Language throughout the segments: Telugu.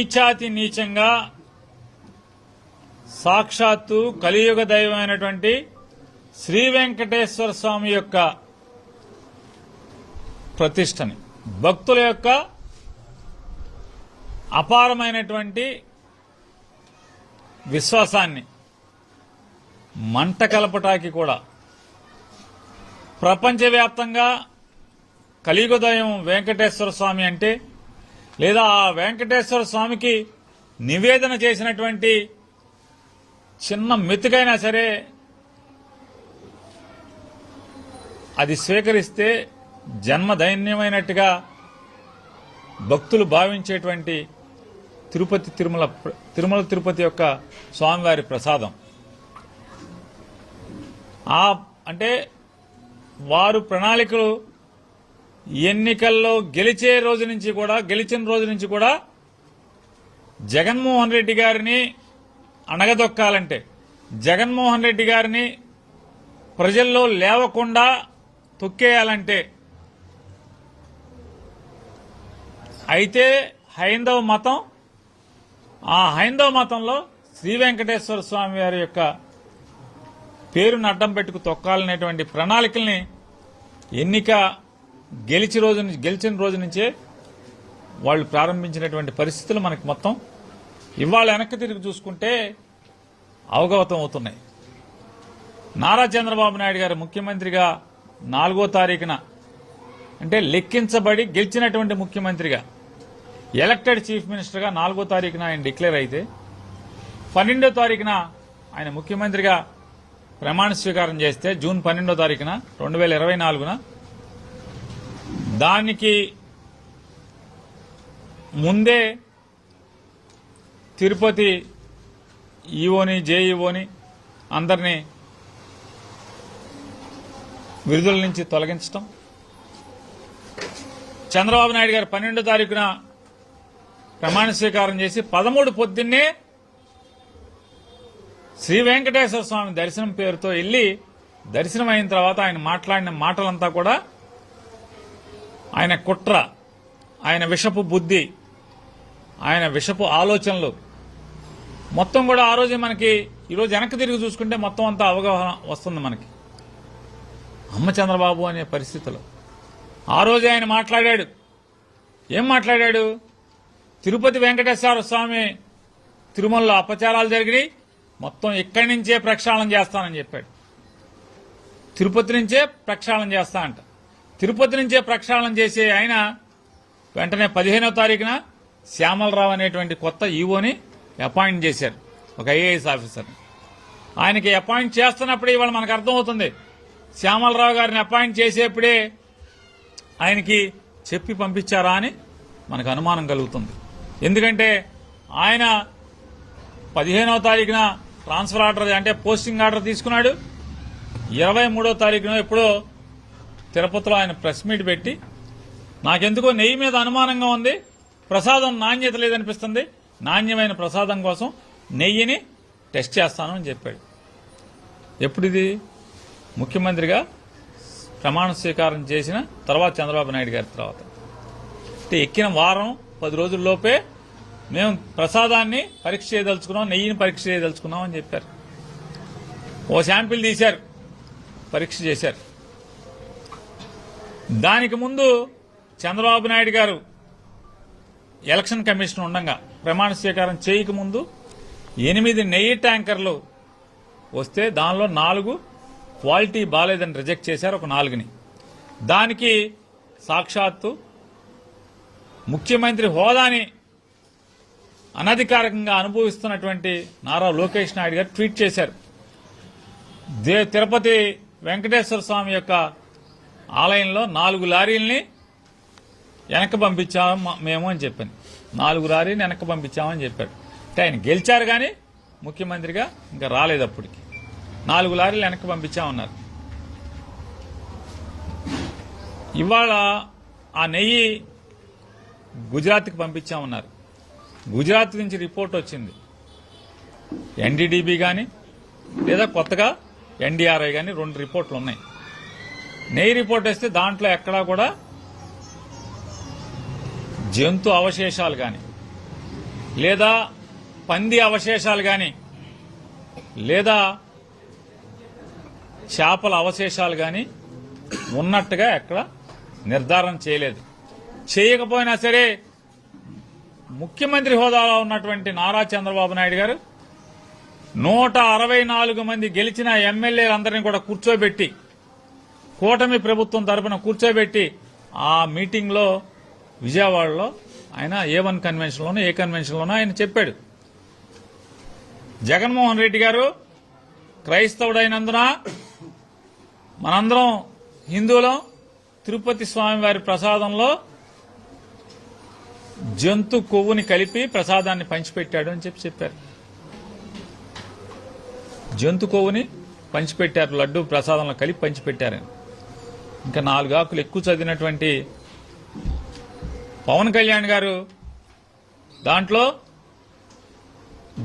నీచాతి నీచంగా సాక్షాత్తు కలియుగ దైవమైనటువంటి శ్రీ వెంకటేశ్వర స్వామి యొక్క ప్రతిష్టని, భక్తుల యొక్క అపారమైనటువంటి విశ్వాసాన్ని మంట కలపటానికి కూడా ప్రపంచవ్యాప్తంగా కలియుగ దైవం వెంకటేశ్వర స్వామి అంటే, లేదా ఆ వెంకటేశ్వర స్వామికి నివేదన చేసినటువంటి చిన్న మెతుకైనా సరే అది స్వీకరిస్తే జన్మ దైన్యమైనట్టుగా భక్తులు భావించేటువంటి తిరుమల తిరుపతి యొక్క స్వామివారి ప్రసాదం. అంటే వారు ప్రణాళికలు ఎన్నికల్లో గెలిచిన రోజు నుంచి కూడా జగన్మోహన్ రెడ్డి గారిని అణగదొక్కాలంటే, జగన్మోహన్ రెడ్డి గారిని ప్రజల్లో లేవకుండా తొక్కేయాలంటే అయితే హైందవ మతం, ఆ హైందవ మతంలో శ్రీ వెంకటేశ్వర స్వామి వారి యొక్క పేరును అడ్డం పెట్టుకు తొక్కాలనేటువంటి ప్రణాళికల్ని ఎన్నిక గెలిచిన రోజు నుంచే వాళ్ళు ప్రారంభించినటువంటి పరిస్థితులు మనకి మొత్తం ఇవాళ వెనక్కి తిరిగి చూసుకుంటే అవగతం అవుతున్నాయి. నారా చంద్రబాబు నాయుడు గారు ముఖ్యమంత్రిగా 4వ తారీఖున, అంటే లెక్కించబడి గెలిచినటువంటి ముఖ్యమంత్రిగా, ఎలక్టెడ్ చీఫ్ మినిస్టర్గా 4వ తారీఖున ఆయన డిక్లేర్ అయితే 12వ తారీఖున ఆయన ముఖ్యమంత్రిగా ప్రమాణ స్వీకారం చేస్తే జూన్ 12వ తారీఖున 2024న దానికి ముందే తిరుపతి ఈఓని జేఈఓని అందరినీ విడుదల నుంచి తొలగించడం, చంద్రబాబు నాయుడు గారు 12వ తారీఖున ప్రమాణ స్వీకారం చేసి 13 పొద్దున్నే శ్రీ వెంకటేశ్వర స్వామి దర్శనం పేరుతో వెళ్లి దర్శనం అయిన తర్వాత ఆయన మాట్లాడిన మాటలంతా కూడా ఆయన కుట్ర, ఆయన విషపు బుద్ధి, ఆయన విషపు ఆలోచనలు మొత్తం కూడా ఆ రోజే మనకి ఈరోజు వెనక్కి తిరిగి చూసుకుంటే మొత్తం అంతా అవగాహన వస్తుంది మనకి. అమ్మ చంద్రబాబు అనే పరిస్థితిలో ఆ రోజే ఆయన మాట్లాడాడు. ఏం మాట్లాడాడు? తిరుపతి వెంకటేశ్వర స్వామి తిరుమలలో అపచారాలు జరిగినాయి, మొత్తం ఇక్కడి నుంచే ప్రక్షాళన చేస్తానని చెప్పాడు. తిరుపతి నుంచే ప్రక్షాళన చేస్తా అంట. తిరుపతి నుంచే ప్రక్షాళన చేసే ఆయన వెంటనే 15వ తారీఖున శ్యామలరావు అనేటువంటి కొత్త ఈవోని అపాయింట్ చేశారు, ఒక ఐఏఎస్ ఆఫీసర్ని. ఆయనకి అపాయింట్ చేస్తున్నప్పుడే ఇవాళ మనకు అర్థమవుతుంది, శ్యామలరావు గారిని అపాయింట్ చేసేప్పుడే ఆయనకి చెప్పి పంపించారా అని మనకు అనుమానం కలుగుతుంది. ఎందుకంటే ఆయన 15వ తారీఖున ట్రాన్స్ఫర్ ఆర్డర్, అంటే పోస్టింగ్ ఆర్డర్ తీసుకున్నాడు. 23వ తారీఖున ఎప్పుడో తిరుపతిలో ఆయన ప్రెస్ మీట్ పెట్టి నాకెందుకో నెయ్యి మీద అనుమానంగా ఉంది, ప్రసాదం నాణ్యత లేదనిపిస్తుంది, నాణ్యమైన ప్రసాదం కోసం నెయ్యిని టెస్ట్ చేస్తాను అని చెప్పాడు. ఎప్పుడిది? ముఖ్యమంత్రిగా ప్రమాణ స్వీకారం చేసిన తర్వాత, చంద్రబాబు నాయుడు గారి తర్వాత. అంటే ఎక్కిన వారం 10 రోజుల్లోపే మేము ప్రసాదాన్ని పరీక్ష చేయదలుచుకున్నాం, నెయ్యిని పరీక్ష చేయదలుచుకున్నాం అని చెప్పారు. ఓ శాంపిల్ తీశారు, పరీక్ష చేశారు. దానికి ముందు చంద్రబాబు నాయుడు గారు ఎలక్షన్ కమిషన్ ఉండగా ప్రమాణ స్వీకారం చేయకముందు 8 నెయ్యి ట్యాంకర్లు వస్తే దానిలో 4 క్వాలిటీ బాలేదని రిజెక్ట్ చేశారు, ఒక 4ని. దానికి సాక్షాత్తు ముఖ్యమంత్రి హోదాని అనధికారికంగా అనుభవిస్తున్నటువంటి నారా లోకేష్ నాయుడు గారు ట్వీట్ చేశారు. తిరుపతి వెంకటేశ్వర స్వామి యొక్క ఆలయంలో 4 లారీల్ని వెనక్కి పంపించాము మేము అని చెప్పాను. 4 లారీని వెనక్కి పంపించామని చెప్పాడు. అంటే ఆయన గెలిచారు కానీ ముఖ్యమంత్రిగా ఇంకా రాలేదు. అప్పటికి 4 లారీలు వెనక్కి పంపించామన్నారు. ఇవాళ ఆ నెయ్యి గుజరాత్కి పంపించామన్నారు. గుజరాత్ నుంచి రిపోర్ట్ వచ్చింది. ఎన్డీడీబీ కానీ లేదా కొత్తగా ఎన్డీఆర్ఐ కానీ 2 రిపోర్ట్లు ఉన్నాయి. నెయ్యి రిపోర్ట్ వస్తే దాంట్లో ఎక్కడా కూడా జంతు అవశేషాలు కానీ లేదా పంది అవశేషాలు కానీ లేదా చేపల అవశేషాలు కానీ ఉన్నట్టుగా ఎక్కడ నిర్ధారణ చేయలేదు. చేయకపోయినా సరే ముఖ్యమంత్రి హోదాలో ఉన్నటువంటి నారా చంద్రబాబు నాయుడు గారు 164 మంది గెలిచిన ఎమ్మెల్యేలందరినీ కూడా కూర్చోబెట్టి, కూటమి ప్రభుత్వం తరపున కూర్చోబెట్టి ఆ మీటింగ్లో విజయవాడలో ఆయన A1 కన్వెన్షన్లోనూ ఏ కన్వెన్షన్లోనూ ఆయన చెప్పాడు, జగన్మోహన్ రెడ్డి గారు క్రైస్తవుడైనందున మనందరం హిందువులం, తిరుపతి స్వామివారి ప్రసాదంలో జంతు కొవ్వుని కలిపి ప్రసాదాన్ని పంచిపెట్టాడు అని చెప్పారు. జంతు కొవ్వుని పంచిపెట్టారు, లడ్డు ప్రసాదంలో కలిపి పంచిపెట్టారని. ఇంకా 4 ఆకులు ఎక్కువ చదివినటువంటి పవన్ కళ్యాణ్ గారు దాంట్లో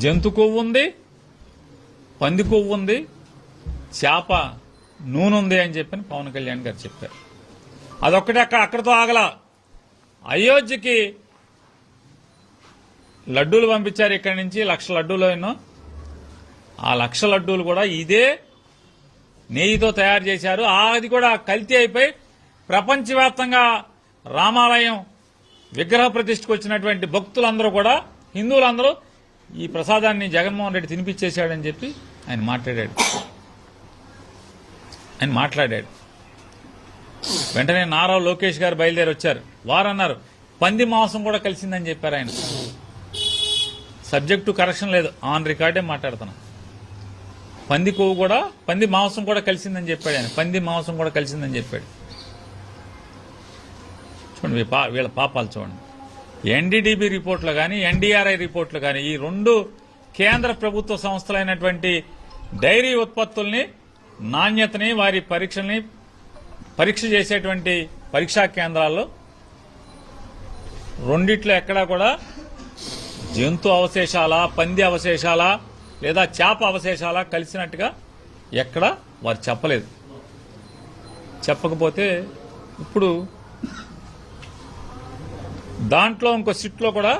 జంతు కొవ్వు ఉంది, పంది కొవ్వు ఉంది, చేప నూనె ఉంది అని చెప్పని పవన్ కళ్యాణ్ గారు చెప్పారు. అదొక్కటి అక్కడితో ఆగల. అయోధ్యకి లడ్డూలు పంపించారు, ఇక్కడి నుంచి 1,00,000 లడ్డూలు ఎన్నో. ఆ 1,00,000 లడ్డూలు కూడా ఇదే నెయ్యితో తయారు చేశారు. అది కూడా కల్తీ అయిపోయి ప్రపంచవ్యాప్తంగా రామాలయం విగ్రహ ప్రతిష్ఠకు వచ్చినటువంటి భక్తులందరూ కూడా, హిందువులందరూ ఈ ప్రసాదాన్ని జగన్మోహన్ రెడ్డి తినిపించేశాడని చెప్పి ఆయన మాట్లాడాడు. వెంటనే నారా లోకేష్ గారు బయలుదేరి వచ్చారు. వారన్నారు పంది మాంసం కూడా కలిసిందని చెప్పారు. ఆయన సబ్జెక్టు కరెక్షన్ లేదు, ఆన్ రికార్డే మాట్లాడుతున్నా. పంది కొవ్వు కూడా, పంది మాంసం కూడా కలిసిందని చెప్పాడు ఆయన. పంది మాంసం కూడా కలిసిందని చెప్పాడు. చూడండి వీళ్ళ పాపాలు చూడండి. NDDB రిపోర్ట్లు కానీ, NDRI రిపోర్ట్లు కానీ, ఈ 2 కేంద్ర ప్రభుత్వ సంస్థలైనటువంటి డైరీ ఉత్పత్తుల్ని నాణ్యతని, వారి పరీక్ష చేసేటువంటి పరీక్షా కేంద్రాల్లో రెండిట్లో ఎక్కడా కూడా జంతు అవశేషాల, పంది అవశేషాల లేదా చేప అవశేషాల కలిసినట్టుగా ఎక్కడ వారు చెప్పలేదు. చెప్పకపోతే ఇప్పుడు దాంట్లో ఇంకో సిట్లో కూడా,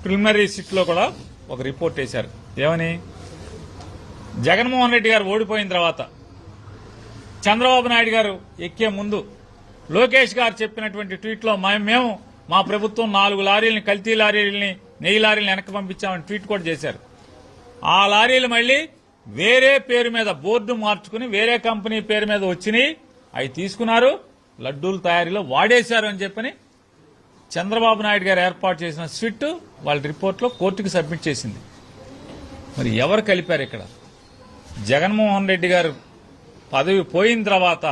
ప్రిలిమినరీ సిట్లో కూడా ఒక రిపోర్ట్ వేశారు. ఏమని? జగన్మోహన్ రెడ్డి గారు ఓడిపోయిన తర్వాత చంద్రబాబు నాయుడు గారు ఎక్కే ముందు లోకేష్ గారు చెప్పినటువంటి ట్వీట్లో మేము మా ప్రభుత్వం 4 లారీలని, కల్తీ లారీలని, నెయ్యి లారీలను వెనక్కి పంపించామని ట్వీట్ కూడా చేశారు. ఆ లారీలు మళ్లీ వేరే పేరు మీద బోర్డు మార్చుకుని వేరే కంపెనీ పేరు మీద వచ్చినాయి, అవి తీసుకున్నారు, లడ్డూల తయారీలో వాడేశారు అని చెప్పని చంద్రబాబు నాయుడు గారు ఏర్పాటు చేసిన స్విట్ వాళ్ళ రిపోర్ట్లో కోర్టుకు సబ్మిట్ చేసింది. మరి ఎవరు కలిపారు ఇక్కడ? జగన్మోహన్ రెడ్డి గారు పదవి పోయిన తర్వాత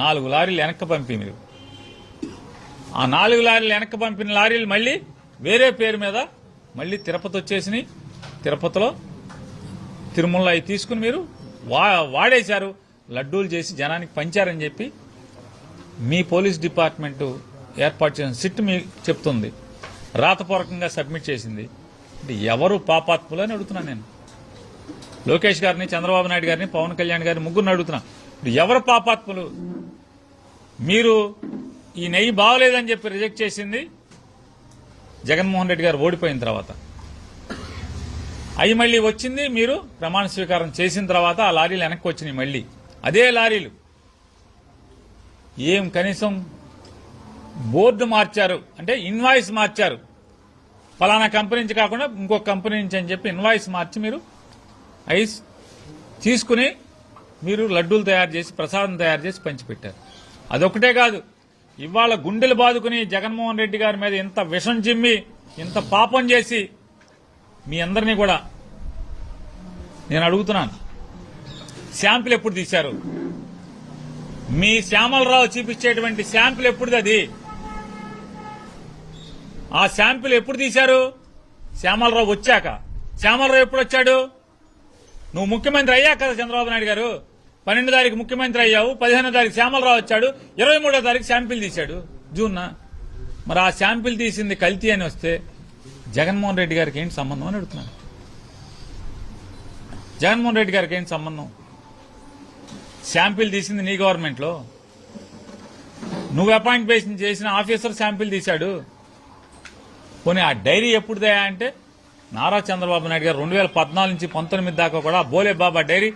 4 లారీలు వెనక్కి పంపి, మీరు ఆ 4 లారీలు వెనక్కి పంపిన లారీలు మళ్లీ వేరే పేరు మీద మళ్లీ తిరుపతి వచ్చేసినాయి. తిరుపతిలో తిరుమల అవి తీసుకుని మీరు వాడేశారు, లడ్డూలు చేసి జనానికి పంచారని చెప్పి మీ పోలీస్ డిపార్ట్మెంటు ఏర్పాటు చేసిన సిట్ మీకు చెప్తుంది, రాతపూర్వకంగా సబ్మిట్ చేసింది. అంటే ఎవరు పాపాత్ములు అని అడుగుతున్నాను నేను. లోకేష్ గారిని, చంద్రబాబు నాయుడు గారిని, పవన్ కళ్యాణ్ గారిని ముగ్గురిని అడుగుతున్నా, ఎవరు పాపాత్ములు? మీరు ఈ నెయ్యి బాగోలేదని చెప్పి రిజెక్ట్ చేసింది జగన్మోహన్ రెడ్డి గారు ఓడిపోయిన తర్వాత. అవి మళ్లీ వచ్చింది మీరు ప్రమాణ స్వీకారం చేసిన తర్వాత ఆ లారీలు వెనక్కి వచ్చినాయి. మళ్లీ అదే లారీలు ఏం కనీసం బోర్డు మార్చారు అంటే ఇన్వాయిస్ మార్చారు, ఫలానా కంపెనీ నుంచి కాకుండా ఇంకొక కంపెనీ నుంచి అని చెప్పి ఇన్వాయిస్ మార్చి మీరు ఐస్ తీసుకుని మీరు లడ్డూలు తయారు చేసి, ప్రసాదం తయారు చేసి పంచిపెట్టారు. అదొకటే కాదు, ఇవాళ గుండెలు బాదుకుని జగన్మోహన్ రెడ్డి గారి మీద ఇంత విషం చిమ్మి, ఇంత పాపం చేసి మీ అందరినీ కూడా నేను అడుగుతున్నాను, శాంపిల్ ఎప్పుడు తీశారు? మీ శ్యామలరావు చూపించేటువంటి శాంపిల్ ఎప్పుడుది? అది ఆ శాంపిల్ ఎప్పుడు తీశారు? శ్యామలరావు వచ్చాక. శ్యామలరావు ఎప్పుడు వచ్చాడు? నువ్వు ముఖ్యమంత్రి అయ్యాక కదా చంద్రబాబు నాయుడు గారు. 12వ తారీఖు ముఖ్యమంత్రి అయ్యావు, 15వ తారీఖు శ్యామలరావు వచ్చాడు, 23వ తారీఖు శాంపిల్ తీశాడు జూన్న. మరి ఆ శాంపిల్ తీసింది కల్తీ అని వస్తే జగన్మోహన్ రెడ్డి గారికి ఏంటి సంబంధం అని అడుగుతున్నాను. జగన్మోహన్ రెడ్డి గారికి ఏంటి సంబంధం? శాంపిల్ తీసింది నీ గవర్నమెంట్లో, నువ్వు అపాయింట్ చేసిన ఆఫీసర్ శాంపిల్ తీశాడు. పోనీ ఆ డైరీ ఎప్పుడుదా అంటే నారా చంద్రబాబు నాయుడు గారు 2014 నుంచి 19 దాకా కూడా బోలే బాబా డైరీ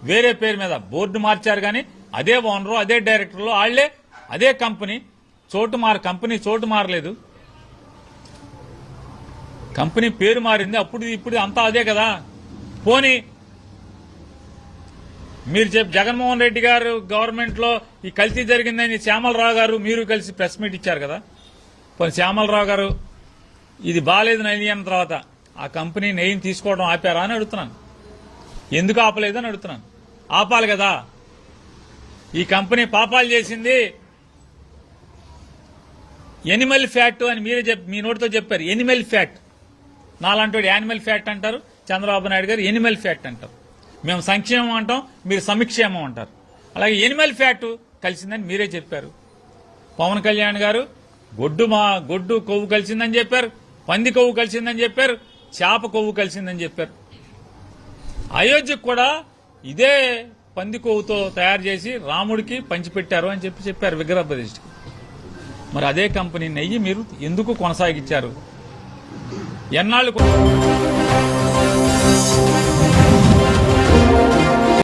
వేరే పేరు మీద బోర్డు మార్చారు, కానీ అదే ఓనరు, అదే డైరెక్టర్లు, వాళ్లే అదే కంపెనీ. కంపెనీ చోటు మారలేదు, కంపెనీ పేరు మారింది. అప్పుడు ఇప్పుడు అంతా అదే కదా. పోనీ మీరు జగన్మోహన్ రెడ్డి గారు గవర్నమెంట్ లో ఈ కల్తీ జరిగిందని శ్యామలరావు గారు మీరు కలిసి ప్రెస్ మీట్ ఇచ్చారు కదా. పోనీ శ్యామలరావు గారు ఇది బాగాలేదు నెయ్యి అన్న తర్వాత ఆ కంపెనీ నెయ్యిని తీసుకోవడం ఆపారా అని అడుగుతున్నాను. ఎందుకు ఆపలేదని అడుగుతున్నాను. ఆపాలి కదా. ఈ కంపెనీ పాపాలు చేసింది, ఎనిమల్ ఫ్యాట్ అని మీరే మీ నోటితో చెప్పారు. ఎనిమల్ ఫ్యాట్, నాలాంటి యానిమల్ ఫ్యాట్ అంటారు, చంద్రబాబు నాయుడు గారు ఎనిమల్ ఫ్యాట్ అంటారు. మేము సంక్షేమం అంటాం, మీరు సమిక్షేమం అంటారు. అలాగే ఎనిమల్ ఫ్యాట్ కలిసిందని మీరే చెప్పారు. పవన్ కళ్యాణ్ గారు గొడ్డు కొవ్వు కలిసిందని చెప్పారు, పంది కొవ్వు కలిసిందని చెప్పారు, చేప కొవ్వు కలిసిందని చెప్పారు. అయోధ్యకు కూడా ఇదే పంది కొవ్వుతో తయారు చేసి రాముడికి పంచిపెట్టారు అని చెప్పారు విగ్రహ ప్రతిష్ఠకి. మరి అదే కంపెనీ నెయ్యి మీరు ఎందుకు కొనసాగించారు? ఎన్నాళ్ళు